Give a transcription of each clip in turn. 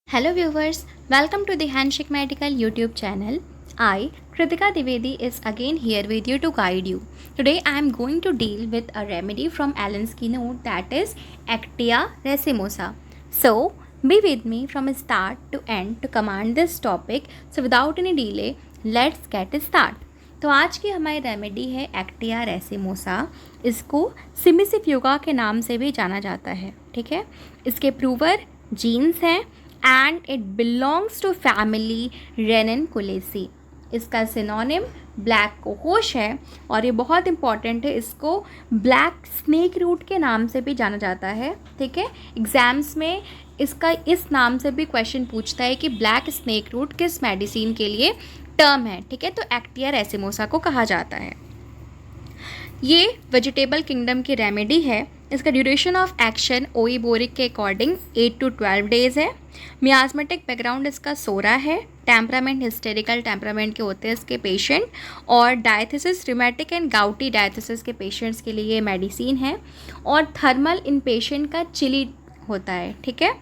Hello viewers, welcome to the Handshake Medical YouTube channel. I, Kritika Divedi, is again here with you to guide you. Today I am going to deal with a remedy from Allen's keynote, that is Actea racemosa. So be with me from start to end to command this topic. So without any delay, let's get start. तो आज की हमारी remedy है Actaea racemosa. इसको cimicifuga के नाम से भी जाना जाता है. ठीक है, इसके प्रूवर जीन्स हैं and it belongs to family ranunculaceae. इसका सिनोनिम ब्लैक कोकोश है और ये बहुत इंपॉर्टेंट है. इसको ब्लैक स्नेक रूट के नाम से भी जाना जाता है. ठीक है, एग्जाम्स में इसका इस नाम से भी क्वेश्चन पूछता है कि ब्लैक स्नेक रूट किस मेडिसिन के लिए टर्म है. ठीक है, तो एक्टिया रेसिमोसा को कहा जाता है. ये वेजिटेबल किंगडम की रेमेडी है. इसका ड्यूरेशन ऑफ एक्शन ओइबोरिक के अकॉर्डिंग 8 to 12 डेज़ है. मियाजमेटिक बैकग्राउंड इसका सोरा है. टेम्परामेंट हिस्टेरिकल टेम्परामेंट के होते हैं इसके पेशेंट. और diathesis rheumatic and gouty diathesis के पेशेंट्स के लिए ये मेडिसिन है. और थर्मल इन पेशेंट का चिली होता है. ठीक है,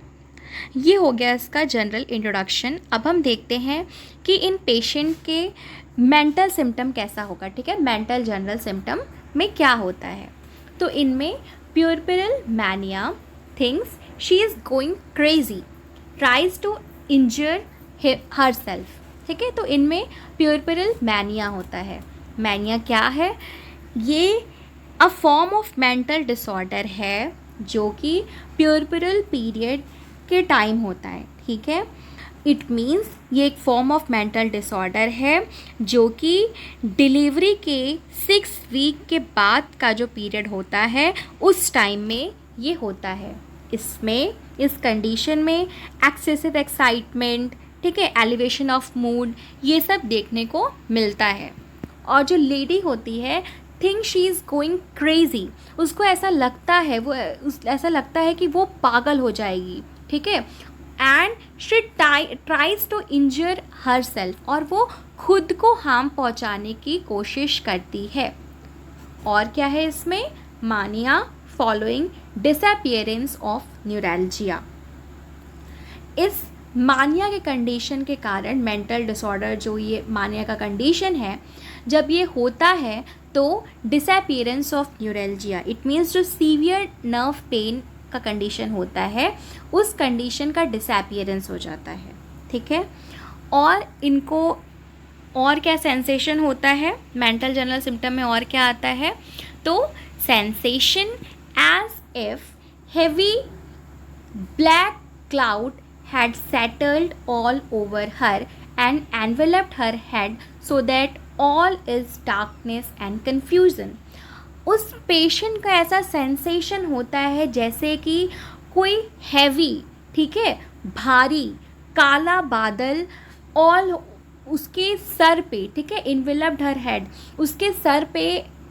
ये हो गया इसका जनरल इंट्रोडक्शन. अब हम देखते हैं कि इन पेशेंट के मेंटल सिम्टम कैसा होगा. ठीक है, मेंटल जनरल सिम्टम में क्या होता है. तो इनमें puerperal mania, thinks she is going crazy, tries to injure herself. ठीक है, तो इनमें puerperal mania होता है. mania क्या है? ये a form of mental disorder है जो कि puerperal पीरियड के टाइम होता है. ठीक है, इट मीन्स ये एक फॉर्म ऑफ मेंटल डिसऑर्डर है जो कि डिलीवरी के 6 वीक के बाद का जो पीरियड होता है उस टाइम में ये होता है. इसमें इस कंडीशन में एक्सेसिव एक्साइटमेंट, ठीक है, एलिवेशन ऑफ मूड, ये सब देखने को मिलता है. और जो लेडी होती है think she is going crazy, उसको ऐसा लगता है ऐसा लगता है कि वो पागल हो जाएगी. ठीक है, and she tries to injure herself, और वो खुद को हार्म पहुंचाने की कोशिश करती है. और क्या है इसमें? मानिया फॉलोइंग डिसअपियरेंस ऑफ न्यूरैल्जिया. इस मानिया के कंडीशन के कारण मेंटल डिसऑर्डर जो ये मानिया का कंडीशन है, जब ये होता है तो disappearance of neuralgia, it means जो सीवियर नर्व पेन का कंडीशन होता है उस कंडीशन का डिसअपियरेंस हो जाता है. ठीक है, और इनको और क्या सेंसेशन होता है मेंटल जनरल सिम्टम में? और क्या आता है? तो sensation as if heavy black cloud had settled all over her and enveloped her head so that all is darkness and confusion. उस पेशेंट का ऐसा सेंसेशन होता है जैसे कि कोई हैवी, ठीक है, भारी काला बादल ऑल उसके सर पे, ठीक है, इन्वेलप्ड हर हेड, उसके सर पे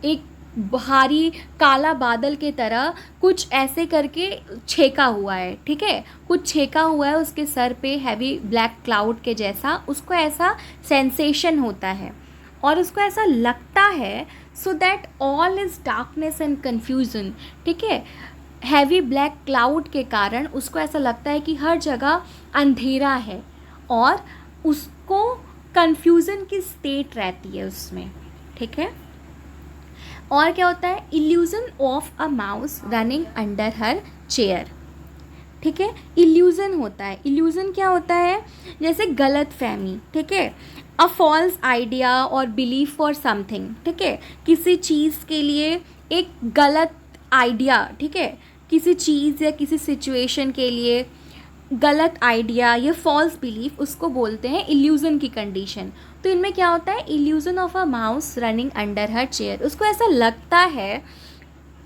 एक भारी काला बादल के तरह कुछ ऐसे करके छेका हुआ है. ठीक है, कुछ छेका हुआ है उसके सर पे हैवी ब्लैक क्लाउड के जैसा, उसको ऐसा सेंसेशन होता है. और उसको ऐसा लगता है सो that all is darkness and confusion. ठीक है, हैवी ब्लैक क्लाउड के कारण उसको ऐसा लगता है कि हर जगह अंधेरा है और उसको कन्फ्यूज़न की स्टेट रहती है उसमें. ठीक है, और क्या होता है? Illusion of a mouse running under her chair. ठीक है, इल्यूजन होता है. इल्यूजन क्या होता है? जैसे गलत फहमी. ठीक है, अ फॉल्स आइडिया और बिलीफ फॉर समथिंग. ठीक है, किसी चीज़ के लिए एक गलत आइडिया, ठीक है, किसी चीज़ या किसी सिचुएशन के लिए गलत आइडिया या फॉल्स बिलीफ, उसको बोलते हैं इल्यूजन की कंडीशन. तो इनमें क्या होता है? Illusion of a mouse running under her chair. उसको ऐसा लगता है,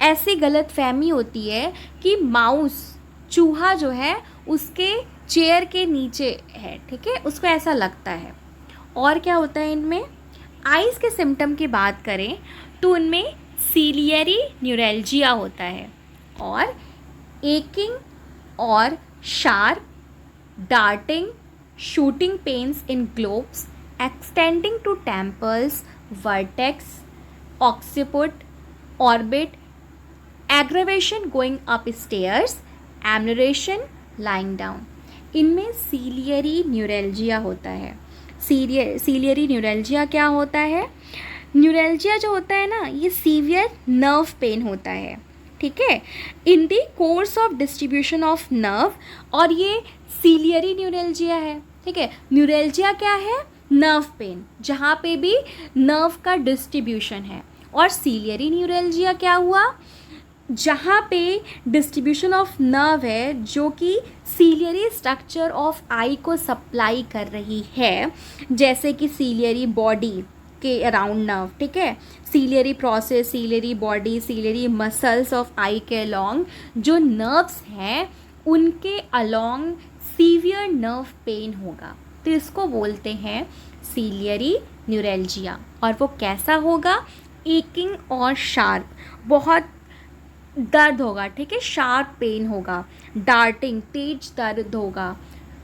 ऐसी गलत फहमी होती है कि माउस, चूहा जो है उसके चेयर के नीचे है. ठीक है, उसको ऐसा लगता है. और क्या होता है इनमें? आइज़ के सिम्टम की बात करें तो उनमें सीलियरी न्यूरैल्जिया होता है और एकिंग और sharp darting shooting pains in globes extending to temples, vertex, occiput, orbit, aggravation going up stairs, amelioration, lying down. इनमें सीलियरी न्यूरैल्जिया होता है। सीलियरी न्यूरैल्जिया क्या होता है? न्यूरैल्जिया जो होता है ना, ये सीवियर नर्व पेन होता है, ठीक है, in the course of distribution of nerve, और ये सीलियरी न्यूरैल्जिया है, ठीक है। न्यूरैल्जिया क्या है? नर्व पेन, जहाँ पे भी नर्व का डिस्ट्रीब्यूशन है। और सीलियरी न्यूरैल्जिया क्या हुआ? जहाँ पे डिस्ट्रीब्यूशन ऑफ नर्व है, जो कि सीलियरी स्ट्रक्चर ऑफ आई को सप्लाई कर रही है, जैसे कि सीलियरी बॉडी के अराउंड नर्व, ठीक है, ciliary process, ciliary body, ciliary muscles of eye के अलोंग जो नर्व्स हैं, उनके अलोंग सीवियर नर्व पेन होगा, तो इसको बोलते हैं सीलियरी न्यूरैल्जिया। और वो कैसा होगा? एकिंग और शार्प, बहुत दर्द होगा, ठीक है, शार्प पेन होगा, डार्टिंग, तेज दर्द होगा,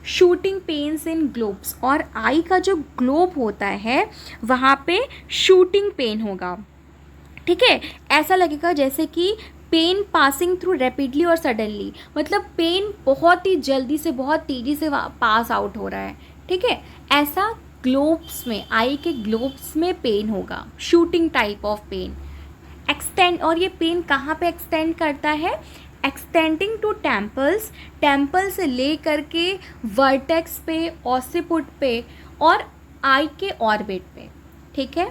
शूटिंग पेन्स इन ग्लोब्स, और आई का जो ग्लोब होता है वहाँ पे शूटिंग पेन होगा, ठीक है। ऐसा लगेगा जैसे कि पेन पासिंग थ्रू रैपिडली और सडनली, मतलब पेन बहुत ही जल्दी से, बहुत तेज़ी से पास आउट हो रहा है, ठीक है। ऐसा ग्लोब्स में, आई के ग्लोब्स में पेन होगा, shooting type of pain. Extend, और ये पेन कहाँ पे एक्सटेंड करता है? एक्सटेंडिंग टू टेम्पल्स, टेम्पल से ले करके वर्टेक्स पे, ऑसिपुट पे, और आई के ऑर्बिट पे, ठीक है।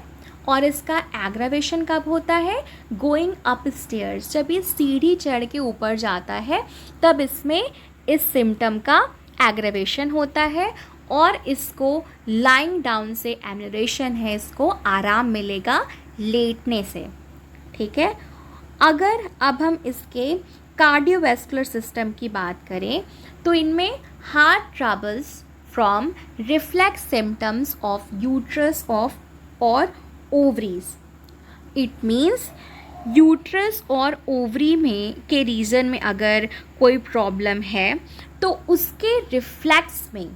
और इसका एग्रावेशन कब होता है? गोइंग अप स्टेयर्स, जब ये सीढ़ी चढ़ के ऊपर जाता है तब इसमें इस सिम्टम का एग्रावेशन होता है, और इसको लाइंग डाउन से एम्यूरेशन है, इसको आराम मिलेगा लेटने से, ठीक है। अगर अब हम इसके कार्डियोवैस्कुलर सिस्टम की बात करें तो इनमें heart troubles from reflex symptoms of uterus of और ओवरीज। इट मीन्स यूट्रस और ओवरी में के रीजन में अगर कोई प्रॉब्लम है तो उसके रिफ्लेक्स में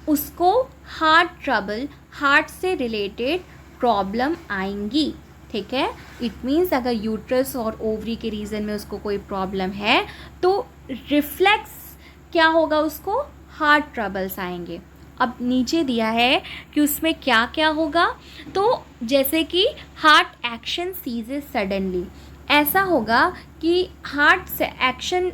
उसको हार्ट ट्रबल, हार्ट से रिलेटेड प्रॉब्लम आएंगी, ठीक है। इट मीन्स अगर यूट्रस और ओवरी के रीजन में उसको कोई प्रॉब्लम है तो रिफ्लेक्स क्या होगा? उसको हार्ट ट्रबल्स आएंगे। अब नीचे दिया है कि उसमें क्या क्या होगा, तो जैसे कि हार्ट एक्शन सीजेस सडनली, ऐसा होगा कि हार्ट से एक्शन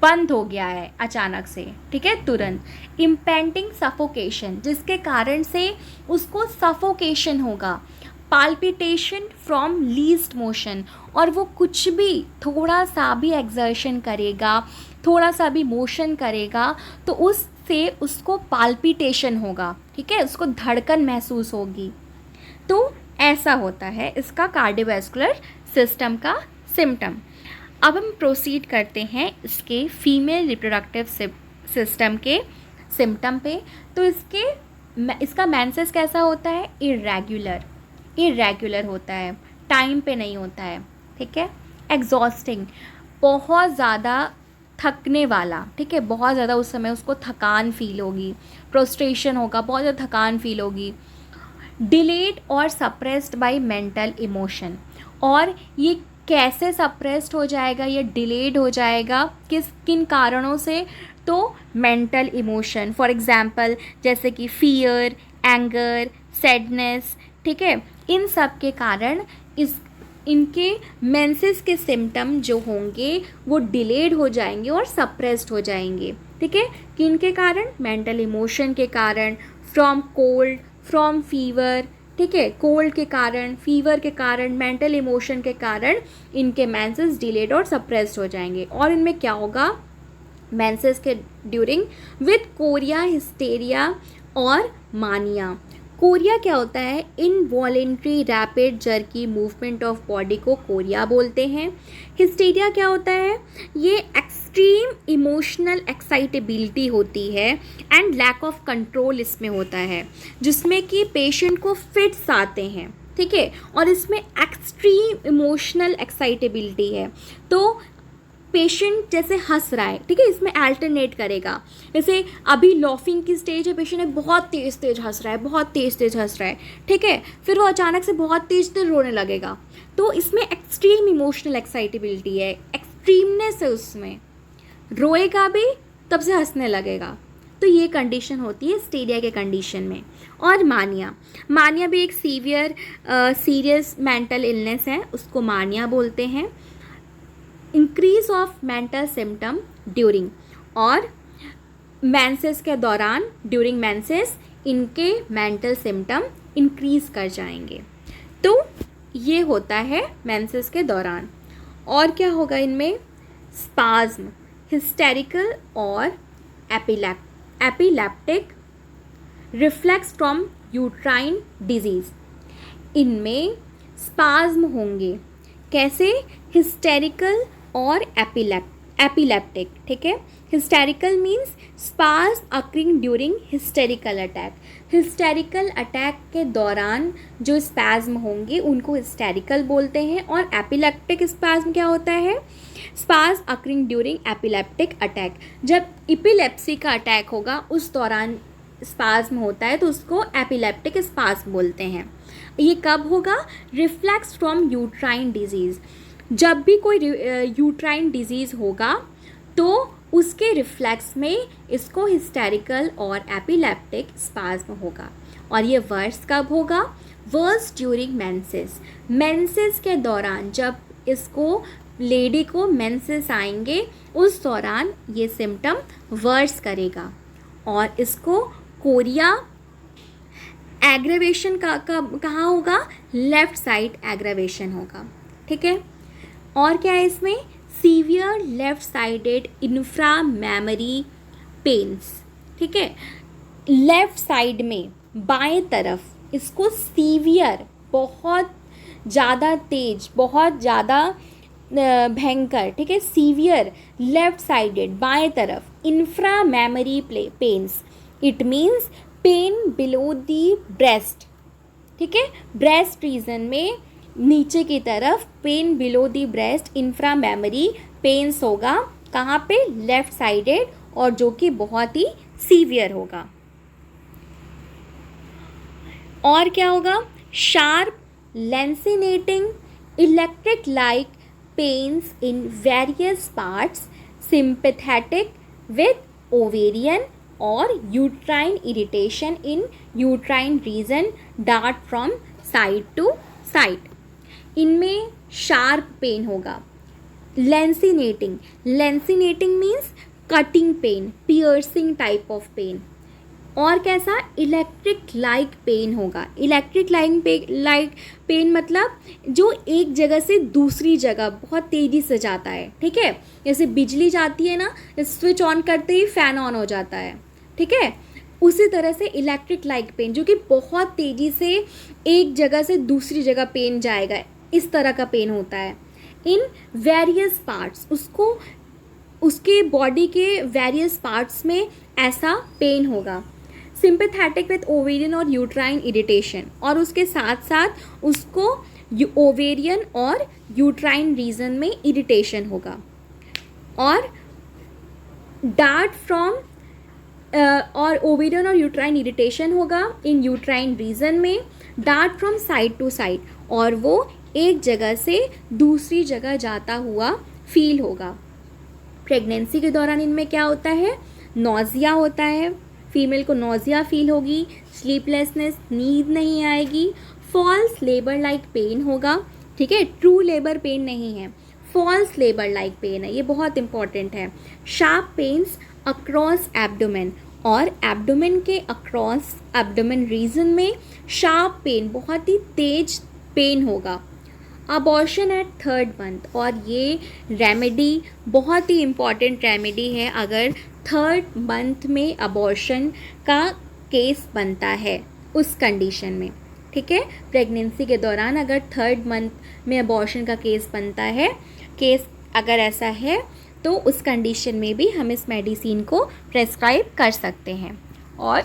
बंद हो गया है अचानक से, ठीक है, तुरंत। इम्पेंडिंग सफोकेशन, जिसके कारण से उसको सफोकेशन होगा। पाल्पिटेशन फ्रॉम लीस्ट मोशन, और वो कुछ भी थोड़ा सा भी एक्सर्शन करेगा, थोड़ा सा भी मोशन करेगा तो उससे उसको पाल्पिटेशन होगा, ठीक है, उसको धड़कन महसूस होगी। तो ऐसा होता है इसका कार्डियोवैस्कुलर सिस्टम का सिम्टम। अब हम प्रोसीड करते हैं इसके फीमेल रिप्रोडक्टिव सिस्टम के सिम्टम पे। तो इसका मेंसेस कैसा होता है? इरेगुलर होता है, टाइम पे नहीं होता है, ठीक है। एग्जॉस्टिंग, बहुत ज़्यादा थकने वाला, ठीक है, बहुत ज़्यादा उस समय उसको थकान फील होगी, प्रोस्ट्रेशन होगा, बहुत ज़्यादा थकान फील होगी। डिलेड और सप्रेस्ड बाय मेंटल इमोशन, और ये कैसे सप्रेस्ड हो जाएगा, ये डिलेड हो जाएगा किन कारणों से? तो मेंटल इमोशन, फॉर एग्जांपल जैसे कि फियर, एंगर, सैडनेस, ठीक है, इन सब के कारण इनके मेंसेस के सिम्टम जो होंगे वो डिलेड हो जाएंगे और सप्रेस्ड हो जाएंगे, ठीक है। किनके कारण? मेंटल इमोशन के कारण, फ्रॉम कोल्ड, फ्रॉम फीवर, ठीक है, कोल्ड के कारण, फीवर के कारण, मेंटल इमोशन के कारण इनके मेंसेस डिलेड और सप्रेस्ड हो जाएंगे। और इनमें क्या होगा? मेंसेस के ड्यूरिंग विथ कोरिया, हिस्टेरिया और मानिया। कोरिया क्या होता है? Involuntary rapid jerky movement of body को कोरिया बोलते हैं। हिस्टीरिया क्या होता है? ये एक्सट्रीम इमोशनल एक्साइटेबिलिटी होती है एंड लैक ऑफ कंट्रोल इसमें होता है, जिसमें कि पेशेंट को फिट्स आते हैं, ठीक है, और इसमें एक्सट्रीम इमोशनल एक्साइटेबिलिटी है। तो पेशेंट जैसे हंस रहा है, ठीक है, इसमें अल्टरनेट करेगा। जैसे अभी लॉफिंग की स्टेज है, पेशेंट है बहुत तेज़ तेज़ हंस रहा है, बहुत तेज़ तेज़ हंस रहा है, ठीक है, फिर वो अचानक से बहुत तेज़ तेज़ रोने लगेगा। तो इसमें एक्सट्रीम इमोशनल एक्साइटेबिलिटी है, एक्सट्रीमनेस है उसमें, रोएगा भी तब से हंसने लगेगा, तो ये कंडीशन होती है हिस्टीरिया के कंडीशन में। और मानिया, मानिया भी एक सीरियस मेंटल इलनेस है, उसको मानिया बोलते हैं। Increase of mental symptom during, और मेंसेस के दौरान, ड्यूरिंग मेंसेस इनके मेंटल सिम्टम इंक्रीज कर जाएंगे। तो ये होता है मेंसेस के दौरान। और क्या होगा इनमें? स्पाज्म, हिस्टेरिकल और epileptic reflex from uterine disease. इनमें स्पाज्म होंगे, कैसे? हिस्टेरिकल और एपिलेप्टिक, ठीक है। Hysterical means spasm occurring during hysterical attack. Hysterical attack के दौरान जो स्पैज्म होंगे उनको हिस्टेरिकल बोलते हैं। और एपिलेप्टिक स्पैज्म क्या होता है? Spasm occurring during epileptic attack. जब एपिलेप्सी का अटैक होगा उस दौरान स्पाज्म होता है तो उसको एपिलेप्टिक स्पाज्म बोलते हैं। ये कब होगा? Reflex from uterine disease. जब भी कोई यूट्राइन डिजीज़ होगा तो उसके रिफ्लेक्स में इसको हिस्टेरिकल और एपिलेप्टिक स्पाज्म होगा। और ये वर्स कब होगा? Verse during menses. मेंसेस के दौरान, जब इसको लेडी को मेंसेस आएंगे उस दौरान ये सिम्टम वर्स करेगा। और इसको कोरिया एग्रेवेशन का कहाँ होगा? लेफ्ट साइड एग्रेवेशन होगा, ठीक है। और क्या है इसमें? Severe left sided infra mammary pains, ठीक है। लेफ्ट साइड में बाएं तरफ इसको सीवियर, बहुत ज़्यादा तेज, बहुत ज़्यादा भयंकर, ठीक है। सीवियर लेफ्ट साइडेड बाएं तरफ infra mammary pains, it means pain below the breast, ठीक है। ब्रेस्ट रीजन में नीचे की तरफ pain below the breast infra mammary pains होगा। कहाँ पे? लेफ्ट साइडेड, और जो कि बहुत ही सीवियर होगा। और क्या होगा? Sharp lancinating electric like pains in various parts, sympathetic with ovarian और uterine irritation in uterine region, dart from side to side. इनमें शार्प पेन होगा। Lancinating, lancinating means cutting pain, piercing type of pain. और कैसा? Electric like pain होगा। Electric like pain मतलब जो एक जगह से दूसरी जगह बहुत तेज़ी से जाता है, ठीक है। जैसे बिजली जाती है ना, स्विच ऑन करते ही फ़ैन ऑन हो जाता है, ठीक है। उसी तरह से इलेक्ट्रिक लाइक पेन, जो कि बहुत तेज़ी से एक जगह से दूसरी जगह पेन जाएगा, इस तरह का पेन होता है। इन वेरियस पार्ट्स, उसको उसके बॉडी के वेरियस पार्ट्स में ऐसा पेन होगा। सिंपैथेटिक विथ ओवेरियन और यूट्राइन इरिटेशन, और उसके साथ साथ उसको ओवेरियन और यूट्राइन रीजन में इरिटेशन होगा। और डार्ट फ्रॉम और ओवेरियन और यूट्राइन इरिटेशन होगा इन यूट्राइन रीजन में, dart from side to side, और वो एक जगह से दूसरी जगह जाता हुआ फील होगा। प्रेगनेंसी के दौरान इनमें क्या होता है? नॉजिया होता है, फीमेल को नॉजिया फील होगी, स्लीपलेसनेस, नींद नहीं आएगी, फॉल्स लेबर लाइक पेन होगा, ठीक है। ट्रू लेबर पेन नहीं है, फॉल्स लेबर लाइक पेन है, ये बहुत इंपॉर्टेंट है। शार्प पेन्स अक्रॉस एब्डोमेन, और एब्डोमेन के अक्रॉस एब्डोमेन रीजन में शार्प पेन, बहुत ही तेज पेन होगा। अबॉर्शन एट 3rd मंथ, और ये रेमेडी बहुत ही इम्पॉर्टेंट रेमेडी है अगर 3rd मंथ में अबॉर्शन का केस बनता है उस कंडीशन में, ठीक है। प्रेगनेंसी के दौरान अगर 3rd मंथ में अबॉर्शन का केस बनता है, केस अगर ऐसा है तो उस कंडीशन में भी हम इस मेडिसिन को प्रेस्क्राइब कर सकते हैं। और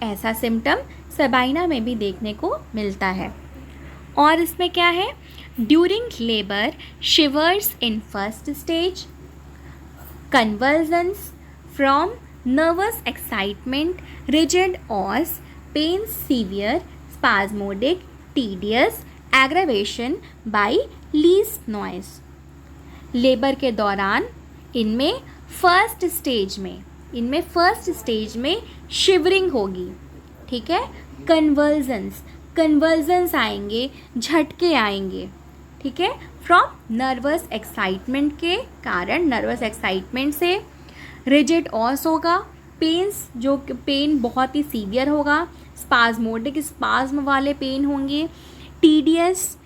ऐसा सिम्टम सबाइना में भी देखने को मिलता है। और इसमें क्या है? During labour शिवर्स in first stage, convulsions from nervous excitement, rigid os, pain severe, spasmodic, tedious, aggravation by least noise। Labour के दौरान इनमें फर्स्ट स्टेज में इनमें फर्स्ट स्टेज में शिवरिंग होगी, ठीक है। कन्वर्जन्स आएंगे, झटके आएंगे, ठीक है, फ्रॉम नर्वस एक्साइटमेंट के कारण, नर्वस एक्साइटमेंट से। रिजिड ऑस होगा, पेन बहुत ही सीवियर होगा, स्पाज्मोडिक स्पाज्म वाले पेन होंगे। टीडियस,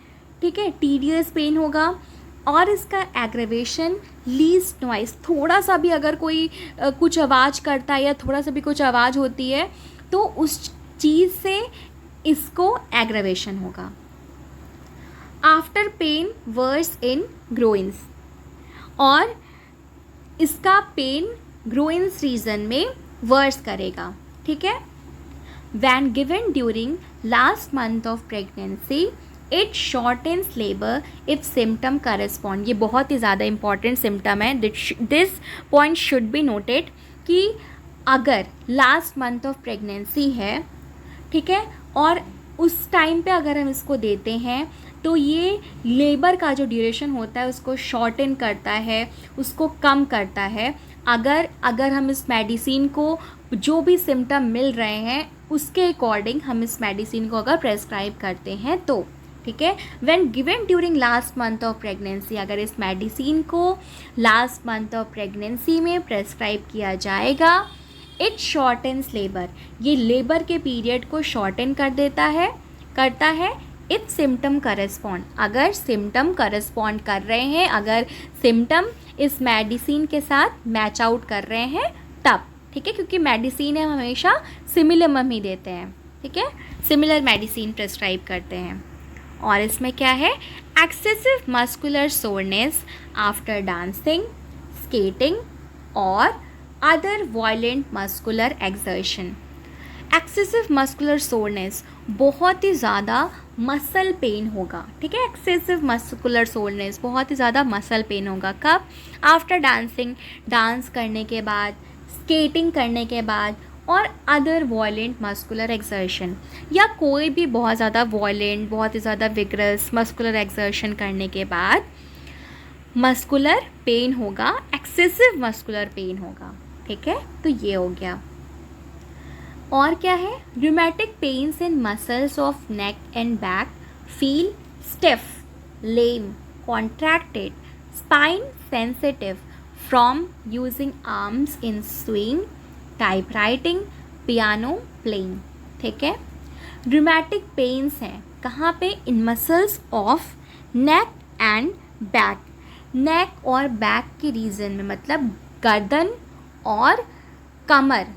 ठीक है, टीडियस पेन होगा। और इसका एग्रेवेशन लीस्ट नॉइस, थोड़ा सा भी अगर कोई कुछ आवाज़ करता है या थोड़ा सा भी कुछ आवाज़ होती है तो उस चीज़ से इसको एग्रेवेशन होगा। After pain worse in groins, और इसका पेन ग्रोइंस रीजन में वर्स करेगा, ठीक है। When given during last month of pregnancy it shortens labour if symptom correspond. ये बहुत ही ज़्यादा इंपॉर्टेंट सिम्टम है, this point should be noted कि अगर लास्ट मंथ ऑफ प्रेगनेंसी है, ठीक है, और उस टाइम पे अगर हम इसको देते हैं तो ये लेबर का जो ड्यूरेशन होता है उसको शॉर्टन करता है, उसको कम करता है। अगर हम इस मेडिसिन को, जो भी सिम्टम मिल रहे हैं उसके अकॉर्डिंग हम इस मेडिसिन को अगर प्रेस्क्राइब करते हैं तो, ठीक है। When given during last month of pregnancy, अगर इस मेडिसिन को लास्ट मंथ ऑफ प्रेगनेंसी में प्रेस्क्राइब किया जाएगा, इट शॉर्टन्स लेबर, ये लेबर के पीरियड को शॉर्टन करता है। इफ सिम्टम करस्पॉन्ड, अगर सिम्टम करस्पॉन्ड कर रहे हैं, अगर सिम्टम इस मेडिसिन के साथ मैच आउट कर रहे हैं तब, ठीक है, क्योंकि मेडिसिन हम हमेशा सिमिलर ही देते हैं, ठीक है, सिमिलर मेडिसिन प्रेस्क्राइब करते हैं। और इसमें क्या है, excessive muscular soreness after dancing, skating और other violent muscular exertion. Excessive muscular soreness, बहुत ही ज़्यादा मसल पेन होगा, ठीक है। एक्सेसिव मस्कुलर सोरनेस, बहुत ही ज़्यादा मसल पेन होगा। कब? आफ्टर डांसिंग, डांस करने के बाद, स्केटिंग करने के बाद, और अदर वॉयलेंट मस्कुलर एक्सर्शन, या कोई भी बहुत ज़्यादा वॉयलेंट, बहुत ही ज़्यादा विग्रस मस्कुलर एक्सर्शन करने के बाद मस्कुलर पेन होगा, एक्सेसिव मस्कुलर पेन होगा, ठीक है। तो ये हो गया। और क्या है, rheumatic pains in muscles of neck and back feel stiff, lame, contracted, spine sensitive from using arms in swing, typewriting, piano playing, ठीक है। रूमेटिक पेन्स हैं कहाँ पे? In muscles of neck and back, neck और back के reason में, मतलब गर्दन और कमर,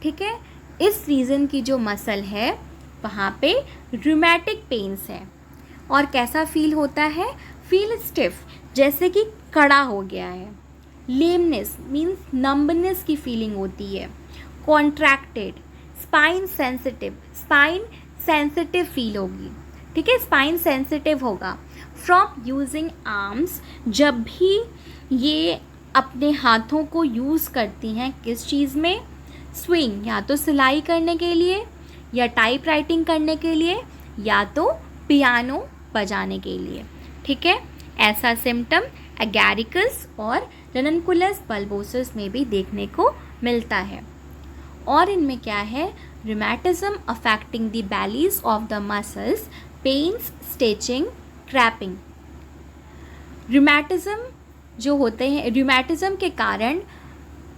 ठीक है, इस रीजन की जो मसल है वहाँ पे रूमेटिक पेन्स है। और कैसा फील होता है? फील स्टिफ, जैसे कि कड़ा हो गया है। लेमनेस मीन्स नंबनेस की फीलिंग होती है। कॉन्ट्रैक्टेड, स्पाइन सेंसिटिव फील होगी, ठीक है, स्पाइन सेंसिटिव होगा। फ्रॉम यूजिंग आर्म्स, जब भी ये अपने हाथों को यूज़ करती हैं, किस चीज़ में? स्विंग, या तो सिलाई करने के लिए, या टाइप राइटिंग करने के लिए, या तो पियानो बजाने के लिए, ठीक है। ऐसा सिम्टम एगैरिकस और रननकुलस बल्बोसस में भी देखने को मिलता है। और इनमें क्या है? Rheumatism affecting the bellies of the muscles, pains, stitching, cramping. Rheumatism जो होते हैं, रूमेटिज्म के कारण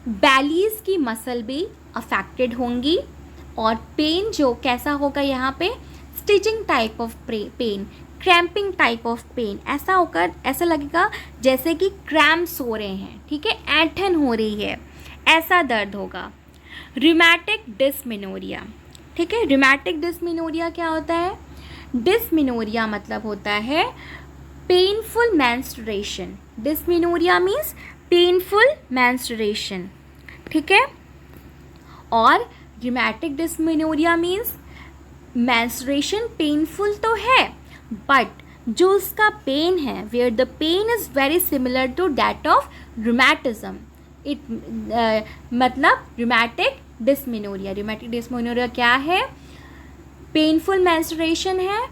बैलीज की मसल भी अफेक्टेड होंगी। और पेन जो कैसा होगा यहाँ पे? Stitching type of pain, cramping type of pain, ऐसा होकर ऐसा लगेगा जैसे कि क्रैम्प्स हो रहे हैं, ठीक है, ऐंठन हो रही है, ऐसा दर्द होगा। रूमेटिक डिस्मेनोरिया, ठीक है, रूमेटिक डिस्मेनोरिया क्या होता है? डिस्मेनोरिया मतलब होता है painful menstruation. Dysmenorrhoea means painful menstruation, ठीक है। और rheumatic dysmenorrhoea means menstruation painful तो है, बट जो उसका पेन है, where the pain is very similar to that of rheumatism, मतलब रूमेटिक डिस्मेनोरिया क्या है? पेनफुल मेंस्ट्रुएशन है,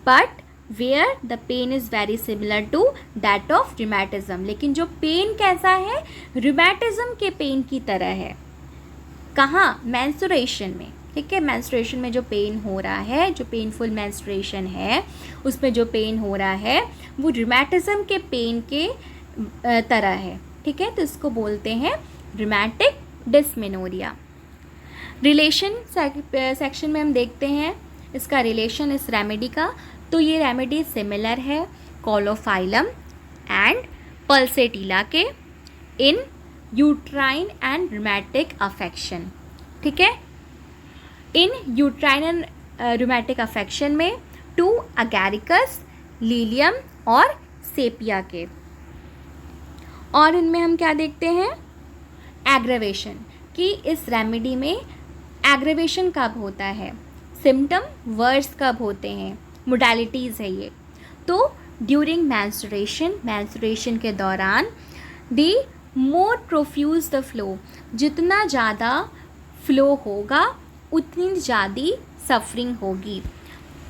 but where the pain is very similar to that of rheumatism. लेकिन जो पेन कैसा है? रूमेटिज्म के पेन की तरह है, कहाँ? मेंस्ट्रुएशन में, ठीक है। मेंस्ट्रुएशन में जो पेन हो रहा है, जो पेनफुल मेंस्ट्रुएशन है, उसमें जो पेन हो रहा है वो रिमेटिज्म के पेन के तरह है, ठीक है। तो इसको बोलते हैं रिमेटिक डिस्मेनोरिया। रिलेशन सेक्शन में हम देखते हैं इसका रिलेशन इस रेमेडी का। तो ये रेमेडी सिमिलर है कॉलोफाइलम एंड पल्सेटिला के इन यूट्राइन एंड रिमेटिक अफेक्शन, ठीक है। इन यूट्राइन एंड रिमेटिक अफेक्शन में टू अगैरिकस, लीलियम और सेपिया के। और इनमें हम क्या देखते हैं? एग्रेवेशन, कि इस रेमेडी में एग्रेवेशन कब होता है, सिम्टम वर्स कब होते हैं, मोडालिटीज़ है ये। तो ड्यूरिंग मैंस्ट्रुएशन के दौरान दी मोर प्रोफ्यूज द फ्लो, जितना ज़्यादा फ्लो होगा उतनी ज़्यादा सफरिंग होगी।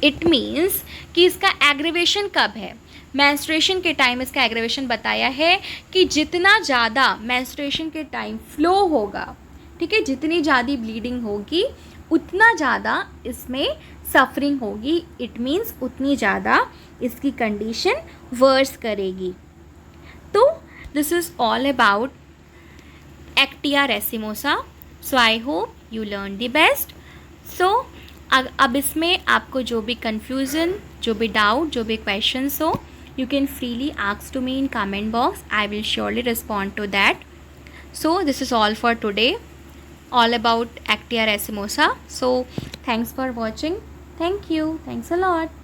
इट मीन्स कि इसका एग्रेवेशन कब है? मेंस्ट्रुएशन के टाइम इसका एग्रेवेशन बताया है कि जितना ज़्यादा मेंस्ट्रुएशन के टाइम फ्लो होगा, ठीक है, जितनी ज़्यादा ब्लीडिंग होगी उतना ज़्यादा इसमें सफरिंग होगी। इट मीन्स उतनी ज़्यादा इसकी कंडीशन वर्स करेगी। तो this is all about actaea racemosa. So I hope you learn the best. So अब इसमें आपको जो भी कन्फ्यूज़न, जो भी डाउट, जो भी क्वेश्चंस हो, you can freely ask to me in comment box. I will surely respond to that. So this is all for today, all about Actia racemosa. So thanks for watching. Thank you. Thanks a lot.